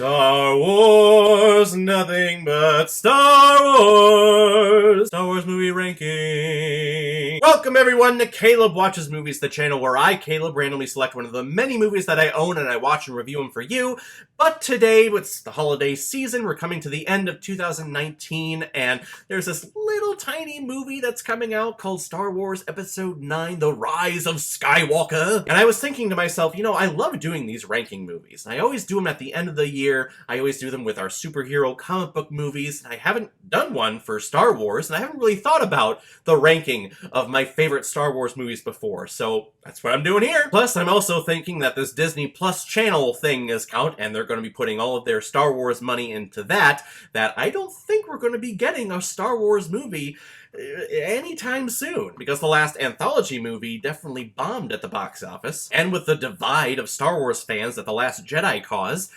Star Wars, nothing but Star Wars! Star Wars movie ranking. Welcome everyone to Caleb Watches Movies, the channel where I, Caleb, randomly select one of the many movies that I own and I watch and review them for you. But today, it's the holiday season, we're coming to the end of 2019, and there's this little tiny movie that's coming out called Star Wars Episode 9, The Rise of Skywalker. And I was thinking to myself, you know, I love doing these ranking movies. I always do them at the end of the year. I always do them with our superhero comic book movies. And I haven't done one for Star Wars, and I haven't really thought about the ranking of my favorite Star Wars movies before. So that's what I'm doing here. Plus, I'm also thinking that this Disney Plus channel thing is out, and they're going to be putting all of their Star Wars money into that I don't think we're going to be getting a Star Wars movie anytime soon, because the last anthology movie definitely bombed at the box office, and with the divide of Star Wars fans that The Last Jedi caused,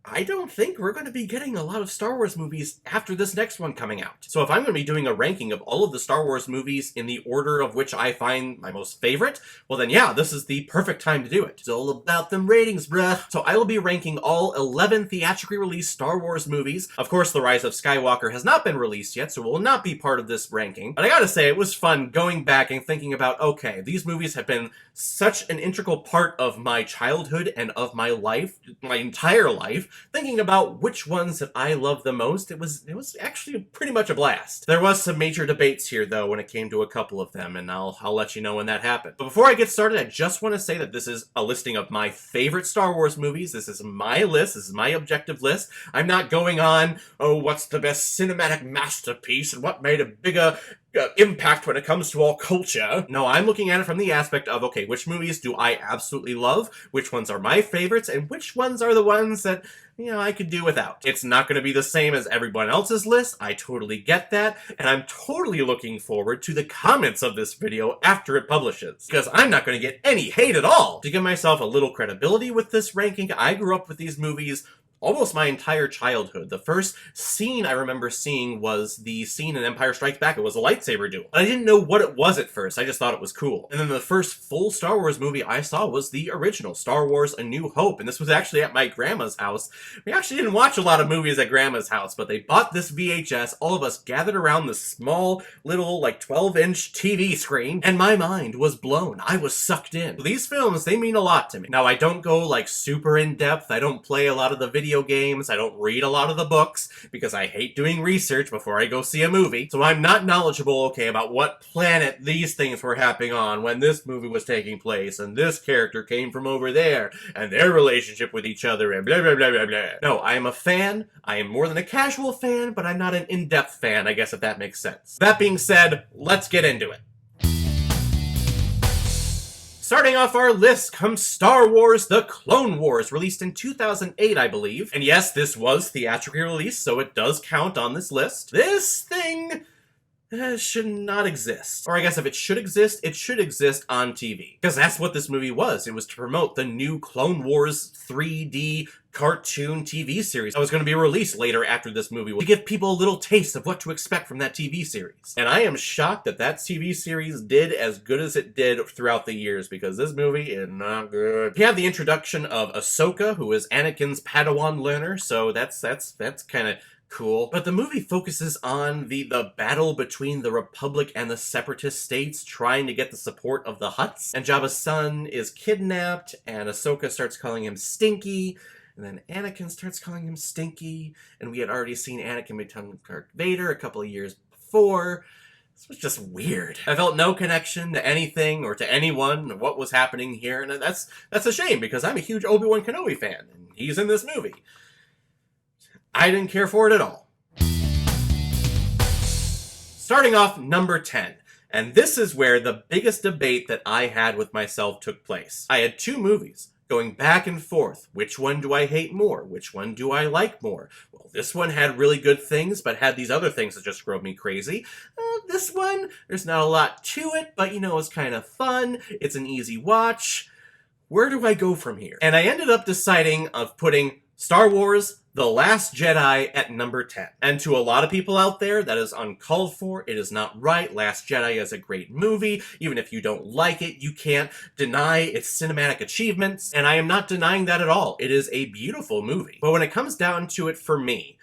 I don't think we're going to be getting a lot of Star Wars movies after this next one coming out. So if I'm going to be doing a ranking of all of the Star Wars movies in the order of which I find my most favorite, well then yeah, this is the perfect time to do it. It's all about them ratings, bruh. So I will be ranking all 11 theatrically released Star Wars movies. Of course, The Rise of Skywalker has not been released yet, so it will not be part of this ranking. But I gotta say, it was fun going back and thinking about, okay, these movies have been such an integral part of my childhood and of my life, my entire life, thinking about which ones that I love the most. It was actually pretty much a blast. There was some major debates here, though, when it came to a couple of them, and I'll let you know when that happened. But before I get started, I just want to say that this is a listing of my favorite Star Wars movies. This is my list. This is my objective list. I'm not going on, oh, what's the best cinematic masterpiece and what made a bigger impact when it comes to all culture. No, I'm looking at it from the aspect of, okay, which movies do I absolutely love, which ones are my favorites, and which ones are the ones that, you know, I could do without. It's not going to be the same as everyone else's list. I totally get that, and I'm totally looking forward to the comments of this video after it publishes, because I'm not going to get any hate at all. To give myself a little credibility with this ranking, I grew up with these movies almost my entire childhood. The first scene I remember seeing was the scene in Empire Strikes Back. It was a lightsaber duel. I didn't know what it was at first. I just thought it was cool. And then the first full Star Wars movie I saw was the original, Star Wars A New Hope. And this was actually at my grandma's house. We actually didn't watch a lot of movies at grandma's house, but they bought this VHS. All of us gathered around this small, little, like 12-inch TV screen, and my mind was blown. I was sucked in. These films, they mean a lot to me. Now, I don't go like super in-depth. I don't play a lot of the video games. I don't read a lot of the books because I hate doing research before I go see a movie. So I'm not knowledgeable, okay, about what planet these things were happening on when this movie was taking place, and this character came from over there, and their relationship with each other, and blah, blah, blah, blah, blah. No, I am a fan. I am more than a casual fan, but I'm not an in-depth fan, I guess, if that makes sense. That being said, let's get into it. Starting off our list comes Star Wars The Clone Wars, released in 2008, I believe. And yes, this was theatrically released, so it does count on this list. This thing should not exist. Or I guess if it should exist on TV. Because that's what this movie was. It was to promote the new Clone Wars 3D cartoon TV series that was going to be released later after this movie, to give people a little taste of what to expect from that TV series. And I am shocked that that TV series did as good as it did throughout the years, because this movie is not good. We have the introduction of Ahsoka, who is Anakin's Padawan learner, so that's kind of cool. But the movie focuses on the battle between the Republic and the Separatist states trying to get the support of the Hutts. And Jabba's son is kidnapped, and Ahsoka starts calling him Stinky, and then Anakin starts calling him Stinky, and we had already seen Anakin become Darth Vader a couple of years before. This was just weird. I felt no connection to anything or to anyone or what was happening here, and that's a shame, because I'm a huge Obi-Wan Kenobi fan, and he's in this movie. I didn't care for it at all. Starting off number 10. And this is where the biggest debate that I had with myself took place. I had two movies going back and forth. Which one do I hate more? Which one do I like more? Well, this one had really good things, but had these other things that just drove me crazy. This one, there's not a lot to it, but you know, it's kind of fun. It's an easy watch. Where do I go from here? And I ended up deciding of putting Star Wars The The Last Jedi at number 10. And to a lot of people out there, that is uncalled for. It is not right. Last Jedi is a great movie. Even if you don't like it, you can't deny its cinematic achievements. And I am not denying that at all. It is a beautiful movie. But when it comes down to it for me,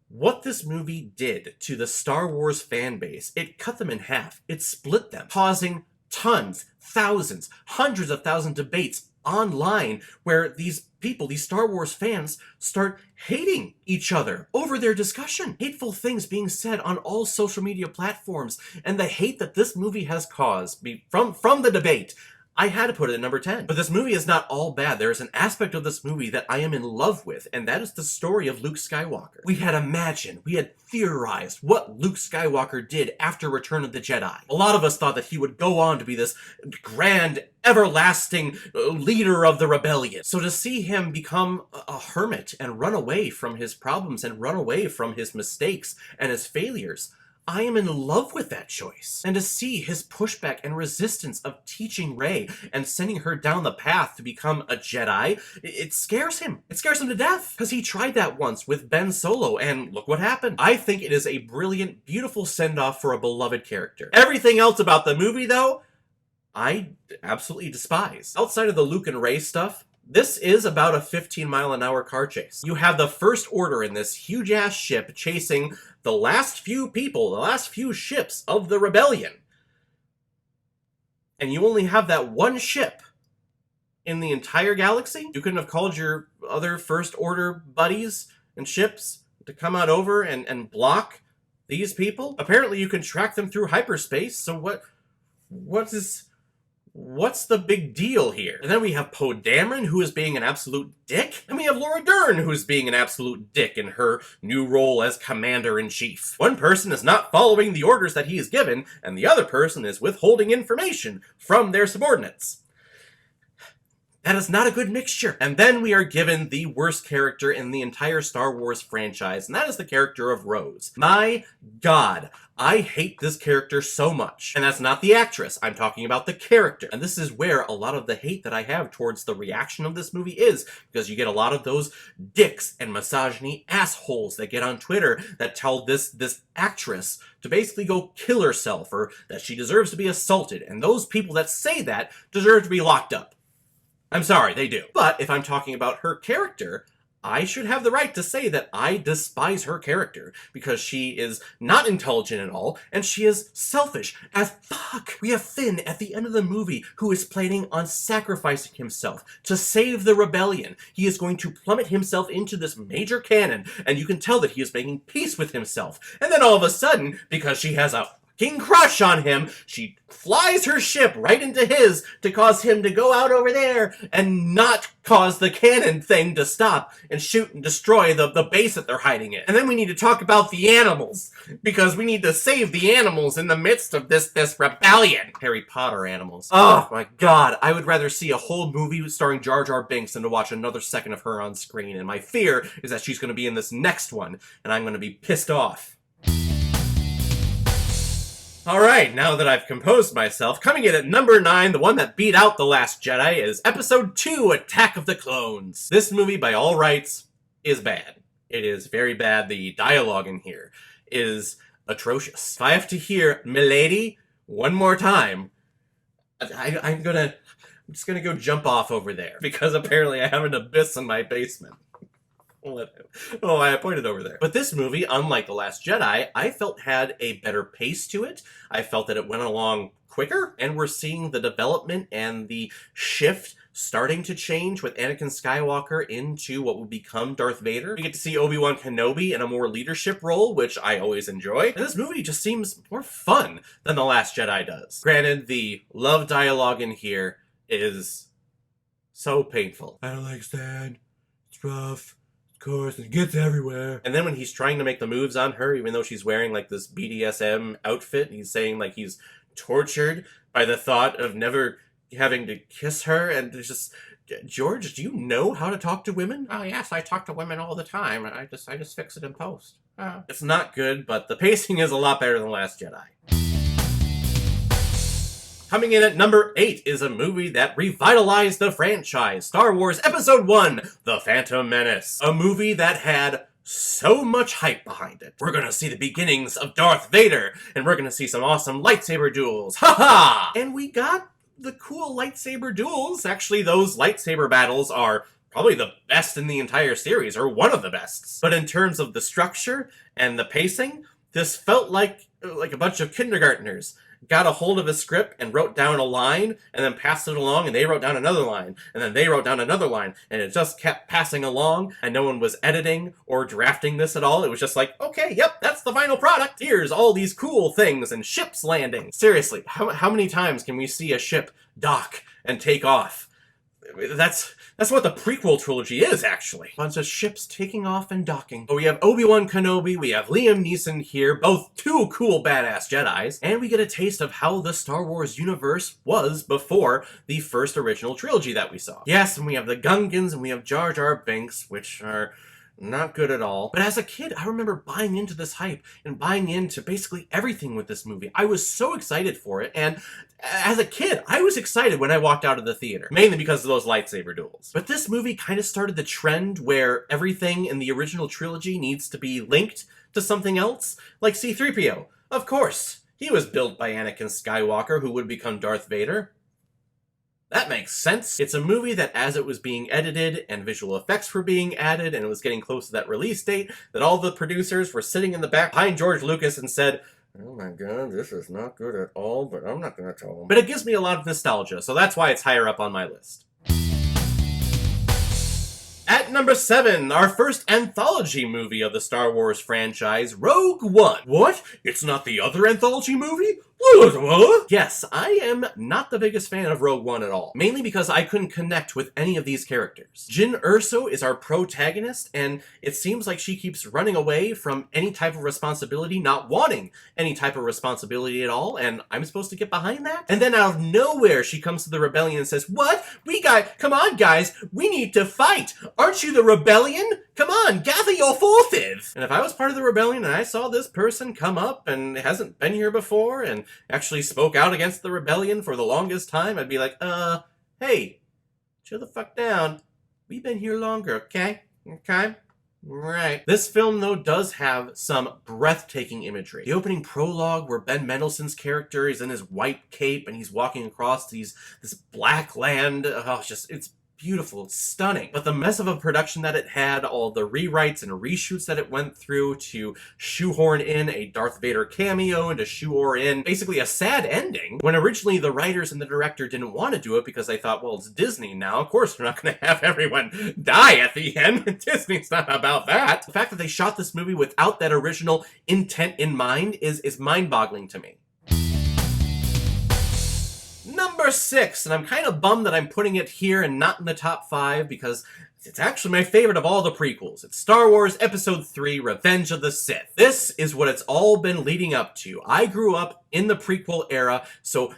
what this movie did to the Star Wars fan base, it cut them in half. It split them, causing tons, thousands, hundreds of thousands of debates online where these people, these Star Wars fans, start hating each other over their discussion. Hateful things being said on all social media platforms, and the hate that this movie has caused from the debate, I had to put it at number 10. But this movie is not all bad. There is an aspect of this movie that I am in love with, and that is the story of Luke Skywalker. We had imagined, we had theorized what Luke Skywalker did after Return of the Jedi. A lot of us thought that he would go on to be this grand, everlasting leader of the rebellion. So to see him become a hermit and run away from his problems and run away from his mistakes and his failures, I am in love with that choice. And to see his pushback and resistance of teaching Rey and sending her down the path to become a Jedi, it scares him. It scares him to death. Because he tried that once with Ben Solo, and look what happened. I think it is a brilliant, beautiful send-off for a beloved character. Everything else about the movie, though, I absolutely despise. Outside of the Luke and Rey stuff, this is about a 15-mile-an-hour car chase. You have the First Order in this huge-ass ship chasing the last few people, the last few ships of the rebellion. And you only have that one ship in the entire galaxy? You couldn't have called your other First Order buddies and ships to come out over and block these people? Apparently you can track them through hyperspace, so what's the big deal here? And then we have Poe Dameron, who is being an absolute dick. And we have Laura Dern, who is being an absolute dick in her new role as Commander-in-Chief. One person is not following the orders that he is given, and the other person is withholding information from their subordinates. That is not a good mixture. And then we are given the worst character in the entire Star Wars franchise, and that is the character of Rose. My God, I hate this character so much. And that's not the actress, I'm talking about the character. And this is where a lot of the hate that I have towards the reaction of this movie is, because you get a lot of those dicks and misogyny assholes that get on Twitter that tell this actress to basically go kill herself, or that she deserves to be assaulted. And those people that say that deserve to be locked up. I'm sorry, they do. But if I'm talking about her character, I should have the right to say that I despise her character, because she is not intelligent at all, and she is selfish as fuck. We have Finn at the end of the movie who is planning on sacrificing himself to save the rebellion. He is going to plummet himself into this major cannon, and you can tell that he is making peace with himself. And then all of a sudden, because she has a fucking crush on him, she flies her ship right into his to cause him to go out over there and not cause the cannon thing to stop and shoot and destroy the base that they're hiding in. And then we need to talk about the animals, because we need to save the animals in the midst of this rebellion. Harry Potter animals. Oh my God, I would rather see a whole movie starring Jar Jar Binks than to watch another second of her on screen. And my fear is that she's going to be in this next one, and I'm going to be pissed off. Alright, now that I've composed myself, coming in at number 9, the one that beat out The Last Jedi, is Episode 2, Attack of the Clones. This movie, by all rights, is bad. It is very bad. The dialogue in here is atrocious. If I have to hear "Milady" one more time, I'm just gonna go jump off over there, because apparently I have an abyss in my basement. Oh, I pointed over there. But this movie, unlike The Last Jedi, I felt had a better pace to it. I felt that it went along quicker, and we're seeing the development and the shift starting to change with Anakin Skywalker into what will become Darth Vader. We get to see Obi-Wan Kenobi in a more leadership role, which I always enjoy. And this movie just seems more fun than The Last Jedi does. Granted, the love dialogue in here is so painful. I don't like sand. It's rough. Course, it gets everywhere. And then when he's trying to make the moves on her, even though she's wearing like this BDSM outfit, he's saying like he's tortured by the thought of never having to kiss her. And it's just, George, do you know how to talk to women? Oh yes, I talk to women all the time. I just fix it in post. It's not good, but the pacing is a lot better than Last Jedi. Coming in at number 8 is a movie that revitalized the franchise, Star Wars Episode 1, The Phantom Menace. A movie that had so much hype behind it. We're gonna see the beginnings of Darth Vader, and we're gonna see some awesome lightsaber duels. Haha! And we got the cool lightsaber duels. Actually, those lightsaber battles are probably the best in the entire series, or one of the best. But in terms of the structure and the pacing, this felt like a bunch of kindergartners got a hold of a script and wrote down a line and then passed it along, and they wrote down another line and then they wrote down another line, and it just kept passing along, and no one was editing or drafting this at all. It was just like, okay, yep, that's the final product. Here's all these cool things and ships landing. Seriously, how many times can we see a ship dock and take off? That's what the prequel trilogy is, actually. Bunch of ships taking off and docking. But we have Obi-Wan Kenobi, we have Liam Neeson here, both two cool badass Jedis, and we get a taste of how the Star Wars universe was before the first original trilogy that we saw. Yes, and we have the Gungans, and we have Jar Jar Binks, which are not good at all. But as a kid, I remember buying into this hype and buying into basically everything with this movie. I was so excited for it, and as a kid, I was excited when I walked out of the theater, mainly because of those lightsaber duels. But this movie kind of started the trend where everything in the original trilogy needs to be linked to something else, like C-3PO. Of course, he was built by Anakin Skywalker, who would become Darth Vader. That makes sense. It's a movie that as it was being edited and visual effects were being added and it was getting close to that release date, that all the producers were sitting in the back behind George Lucas and said, oh my god, this is not good at all, but I'm not going to tell them. But it gives me a lot of nostalgia, so that's why it's higher up on my list. At number 7, our first anthology movie of the Star Wars franchise, Rogue One. What? It's not the other anthology movie? What? Yes, I am not the biggest fan of Rogue One at all. Mainly because I couldn't connect with any of these characters. Jyn Erso is our protagonist, and it seems like she keeps running away from any type of responsibility, not wanting any type of responsibility at all, and I'm supposed to get behind that? And then out of nowhere, she comes to the rebellion and says, what? Come on guys, we need to fight. Aren't you the rebellion? Come on, gather your forces. And if I was part of the rebellion and I saw this person come up and hasn't been here before and actually spoke out against the rebellion for the longest time, I'd be like, hey, chill the fuck down. We've been here longer, okay? Okay? Right. This film, though, does have some breathtaking imagery. The opening prologue where Ben Mendelsohn's character is in his white cape and he's walking across this black land. Oh, it's beautiful, it's stunning. But the mess of a production that it had, all the rewrites and reshoots that it went through to shoehorn in a Darth Vader cameo and to shoehorn in basically a sad ending, when originally the writers and the director didn't want to do it because they thought, well, it's Disney now, of course we're not going to have everyone die at the end. Disney's not about that. The fact that they shot this movie without that original intent in mind is mind-boggling to me. Number 6, and I'm kind of bummed that I'm putting it here and not in the top 5 because it's actually my favorite of all the prequels. It's Star Wars Episode 3, Revenge of the Sith. This is what it's all been leading up to. I grew up in the prequel era, so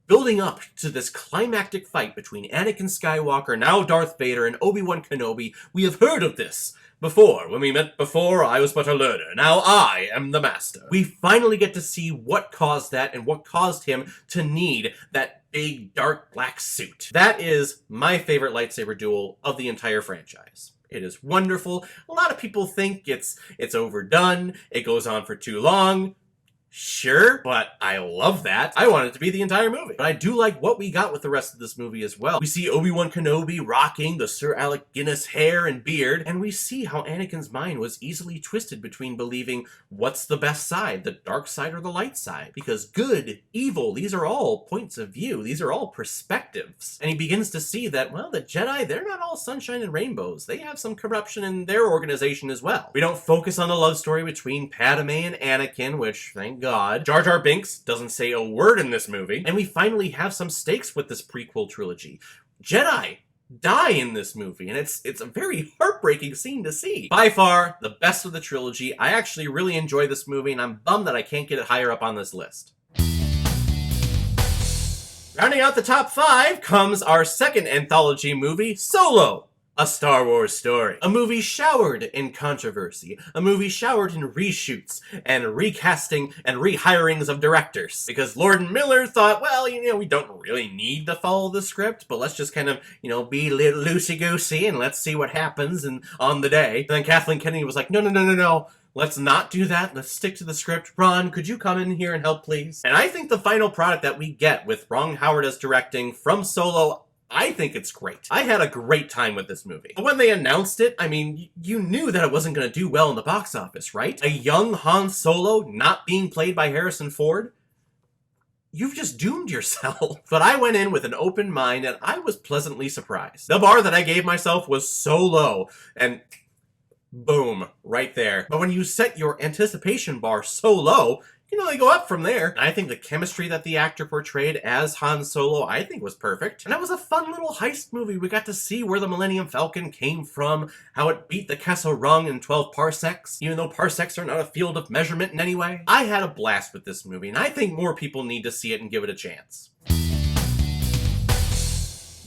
building up to this climactic fight between Anakin Skywalker, now Darth Vader, and Obi-Wan Kenobi, we have heard of this before. When we met before, I was but a learner. Now I am the master. We finally get to see what caused that and what caused him to need that big dark black suit. That is my favorite lightsaber duel of the entire franchise. It is wonderful. A lot of people think it's overdone. It goes on for too long. Sure, but I love that. I want it to be the entire movie. But I do like what we got with the rest of this movie as well. We see Obi-Wan Kenobi rocking the Sir Alec Guinness hair and beard, and we see how Anakin's mind was easily twisted between believing what's the best side, the dark side or the light side. Because good, evil, these are all points of view. These are all perspectives. And he begins to see that, well, the Jedi, they're not all sunshine and rainbows. They have some corruption in their organization as well. We don't focus on the love story between Padme and Anakin, which, thank God. Jar Jar Binks doesn't say a word in this movie. And we finally have some stakes with this prequel trilogy. Jedi die in this movie, and it's a very heartbreaking scene to see. By far, the best of the trilogy. I actually really enjoy this movie, and I'm bummed that I can't get it higher up on this list. Rounding out the top 5 comes our second anthology movie, Solo, A Star Wars Story. A movie showered in controversy. A movie showered in reshoots and recasting and rehirings of directors. Because Lord Miller thought, well, we don't really need to follow the script, but let's just kind of, be a little loosey-goosey and let's see what happens on the day. And then Kathleen Kennedy was like, no. Let's not do that. Let's stick to the script. Ron, could you come in here and help, please? And I think the final product that we get with Ron Howard as directing from Solo, I think it's great. I had a great time with this movie. But when they announced it, you knew that it wasn't going to do well in the box office, right? A young Han Solo not being played by Harrison Ford? You've just doomed yourself. But I went in with an open mind and I was pleasantly surprised. The bar that I gave myself was so low, and boom, right there. But when you set your anticipation bar so low, you can only go up from there. And I think the chemistry that the actor portrayed as Han Solo, I think was perfect. And that was a fun little heist movie. We got to see where the Millennium Falcon came from, how it beat the Kessel Rung in 12 parsecs, even though parsecs are not a field of measurement in any way. I had a blast with this movie, and I think more people need to see it and give it a chance.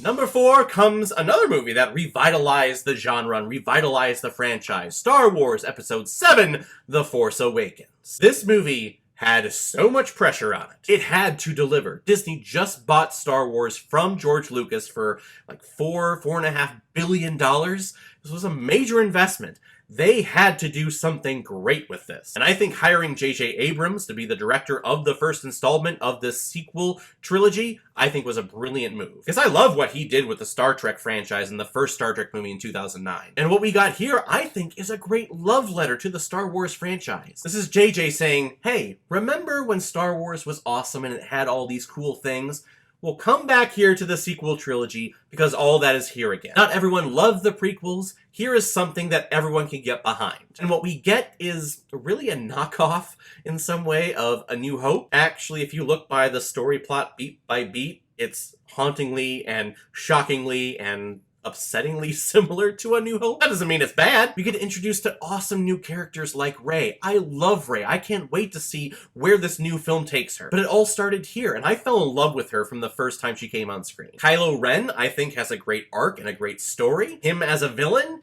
Number 4 comes another movie that revitalized the genre and revitalized the franchise. Star Wars Episode 7, The Force Awakens. This movie had so much pressure on it. It had to deliver. Disney just bought Star Wars from George Lucas for like $4.5 billion. This was a major investment. They had to do something great with this. And I think hiring J.J. Abrams to be the director of the first installment of this sequel trilogy, I think was a brilliant move. Because I love what he did with the Star Trek franchise in the first Star Trek movie in 2009. And what we got here, I think, is a great love letter to the Star Wars franchise. This is J.J. saying, hey, remember when Star Wars was awesome and it had all these cool things? Well, come back here to the sequel trilogy because all that is here again. Not everyone loved the prequels. Here is something that everyone can get behind. And what we get is really a knockoff in some way of A New Hope. Actually, if you look by the story plot beat by beat, it's hauntingly and shockingly and upsettingly similar to A New Hope. That doesn't mean it's bad. We get introduced to awesome new characters like Rey. I love Rey. I can't wait to see where this new film takes her. But it all started here, and I fell in love with her from the first time she came on screen. Kylo Ren, I think, has a great arc and a great story. Him as a villain,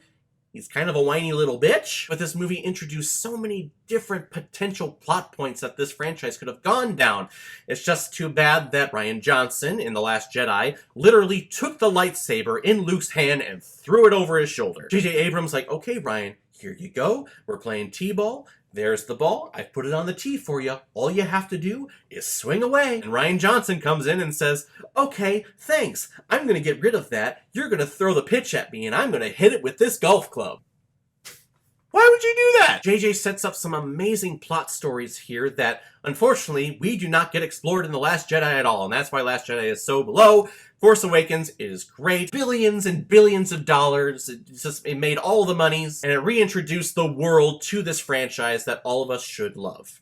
he's kind of a whiny little bitch, but this movie introduced so many different potential plot points that this franchise could have gone down. It's just too bad that Rian Johnson in The Last Jedi literally took the lightsaber in Luke's hand and threw it over his shoulder. J.J. Abrams like, okay, Rian, here you go. We're playing T-ball. There's the ball. I've put it on the tee for you. All you have to do is swing away. And Rian Johnson comes in and says, okay, thanks. I'm going to get rid of that. You're going to throw the pitch at me and I'm going to hit it with this golf club. Why would you do that? JJ sets up some amazing plot stories here that, unfortunately, we do not get explored in The Last Jedi at all, and that's why Last Jedi is so below. Force Awakens is great. Billions and billions of dollars. It made all the monies, and it reintroduced the world to this franchise that all of us should love.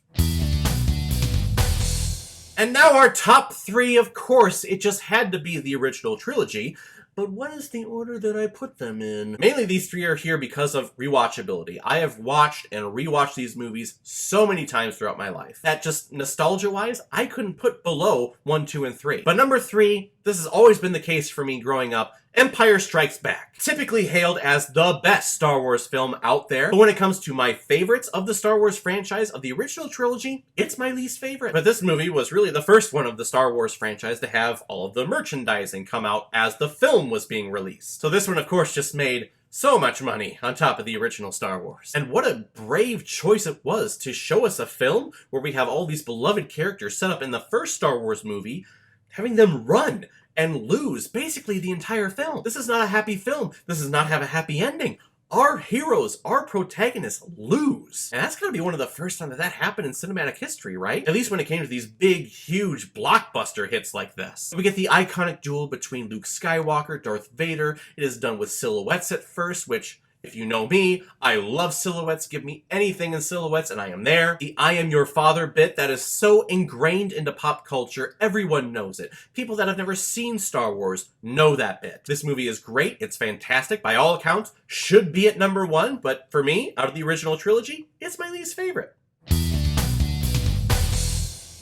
And now our top 3, of course, it just had to be the original trilogy. But what is the order that I put them in? Mainly these 3 are here because of rewatchability. I have watched and rewatched these movies so many times throughout my life that just nostalgia-wise, I couldn't put below 1, 2, and 3. But number 3, this has always been the case for me growing up, Empire Strikes Back. Typically hailed as the best Star Wars film out there, but when it comes to my favorites of the Star Wars franchise of the original trilogy, it's my least favorite. But this movie was really the first one of the Star Wars franchise to have all of the merchandising come out as the film was being released. So this one, of course, just made so much money on top of the original Star Wars. And what a brave choice it was to show us a film where we have all these beloved characters set up in the first Star Wars movie, having them run and lose basically the entire film. This is not a happy film. This does not have a happy ending. Our heroes, our protagonists lose. And that's gonna be one of the first time that happened in cinematic history, right? At least when it came to these big, huge blockbuster hits like this. We get the iconic duel between Luke Skywalker, Darth Vader. It is done with silhouettes at first, which, if you know me, I love silhouettes. Give me anything in silhouettes and I am there. The I am your father bit that is so ingrained into pop culture, everyone knows it. People that have never seen Star Wars know that bit. This movie is great. It's fantastic. By all accounts, should be at number 1, but for me, out of the original trilogy, it's my least favorite.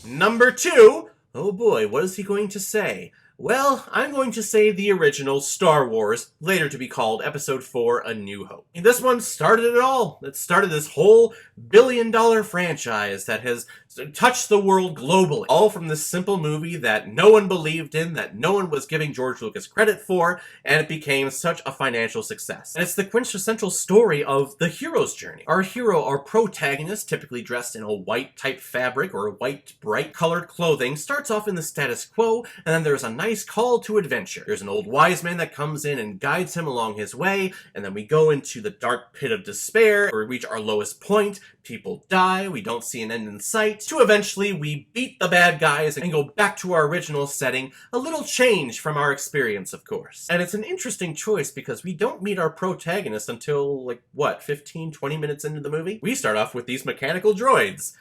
Number 2, oh boy, what is he going to say? Well, I'm going to say the original Star Wars, later to be called Episode 4, A New Hope. And this one started it all. It started this whole billion-dollar franchise that has touched the world globally. All from this simple movie that no one believed in, that no one was giving George Lucas credit for, and it became such a financial success. And it's the quintessential story of the hero's journey. Our hero, our protagonist, typically dressed in a white-type fabric or white, bright-colored clothing, starts off in the status quo, and then there's a nice call to adventure. There's an old wise man that comes in and guides him along his way, and then we go into the dark pit of despair, where we reach our lowest point, people die, we don't see an end in sight, to eventually we beat the bad guys and go back to our original setting, a little change from our experience, of course. And it's an interesting choice because we don't meet our protagonist until, like, what, 15, 20 minutes into the movie? We start off with these mechanical droids.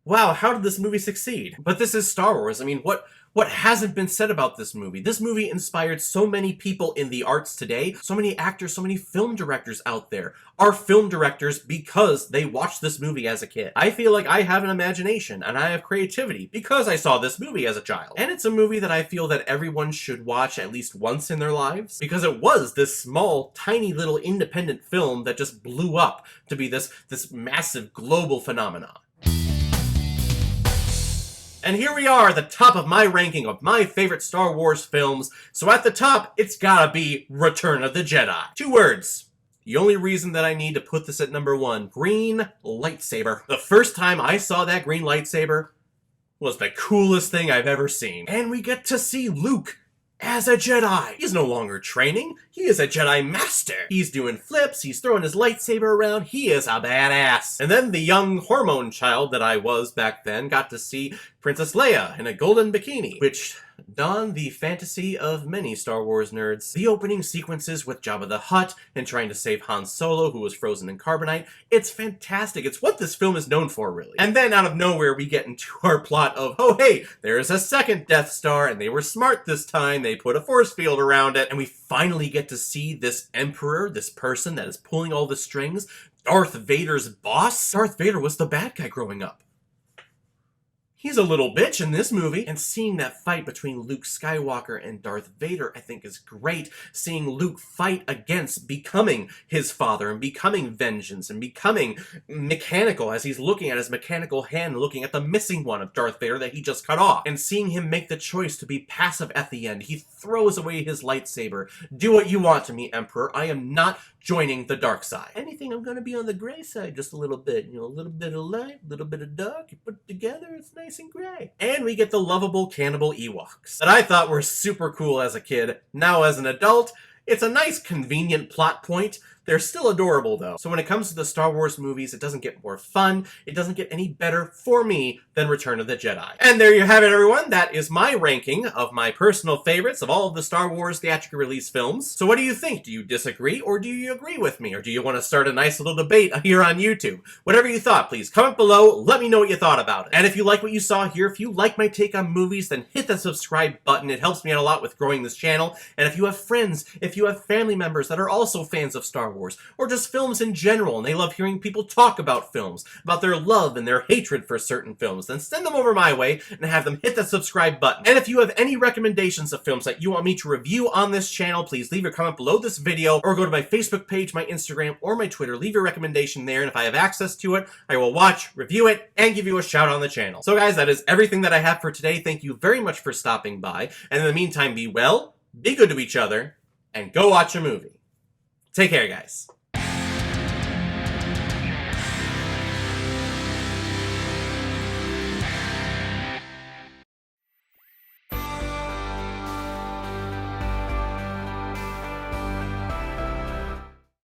Wow, how did this movie succeed? But this is Star Wars. I mean, what hasn't been said about this movie? This movie inspired so many people in the arts today, so many actors, so many film directors out there are film directors because they watched this movie as a kid. I feel like I have an imagination and I have creativity because I saw this movie as a child. And it's a movie that I feel that everyone should watch at least once in their lives because it was this small, tiny little independent film that just blew up to be this massive global phenomenon. And here we are, the top of my ranking of my favorite Star Wars films. So at the top, it's gotta be Return of the Jedi. 2 words. The only reason that I need to put this at number 1, green lightsaber. The first time I saw that green lightsaber was the coolest thing I've ever seen. And we get to see Luke as a Jedi. He's no longer training, he is a Jedi Master. He's doing flips, he's throwing his lightsaber around, he is a badass. And then the young hormone child that I was back then got to see Princess Leia in a golden bikini, which dawned the fantasy of many Star Wars nerds. The opening sequences with Jabba the Hutt and trying to save Han Solo, who was frozen in carbonite, it's fantastic. It's what this film is known for, really. And then out of nowhere, we get into our plot of, oh hey, there's a second Death Star, and they were smart this time, they put a force field around it, and we finally get to see this Emperor, this person that is pulling all the strings, Darth Vader's boss. Darth Vader was the bad guy growing up. He's a little bitch in this movie, and seeing that fight between Luke Skywalker and Darth Vader I think is great. Seeing Luke fight against becoming his father and becoming vengeance and becoming mechanical as he's looking at his mechanical hand, looking at the missing one of Darth Vader that he just cut off, and seeing him make the choice to be passive at the end. He throws away his lightsaber. Do what you want to me, Emperor. I am not joining the dark side. Anything, I'm gonna be on the gray side just a little bit. You know, a little bit of light, a little bit of dark. You put it together, it's nice and gray. And we get the lovable cannibal Ewoks that I thought were super cool as a kid. Now as an adult, it's a nice convenient plot point. They're still adorable though. So when it comes to the Star Wars movies, it doesn't get more fun, it doesn't get any better for me than Return of the Jedi. And there you have it, everyone. That is my ranking of my personal favorites of all of the Star Wars theatrically released films. So what do you think? Do you disagree or do you agree with me? Or do you want to start a nice little debate here on YouTube? Whatever you thought, please comment below, let me know what you thought about it. And if you like what you saw here, if you like my take on movies, then hit that subscribe button. It helps me out a lot with growing this channel. And if you have friends, if you have family members that are also fans of Star Wars, or just films in general, and they love hearing people talk about films, about their love and their hatred for certain films, then send them over my way and have them hit that subscribe button. And if you have any recommendations of films that you want me to review on this channel, please leave your comment below this video, or go to my Facebook page, my Instagram, or my Twitter. Leave your recommendation there, and if I have access to it, I will watch, review it, and give you a shout out on the channel. So guys, that is everything that I have for today. Thank you very much for stopping by, and in the meantime, be well, be good to each other, and go watch a movie. Take care, guys.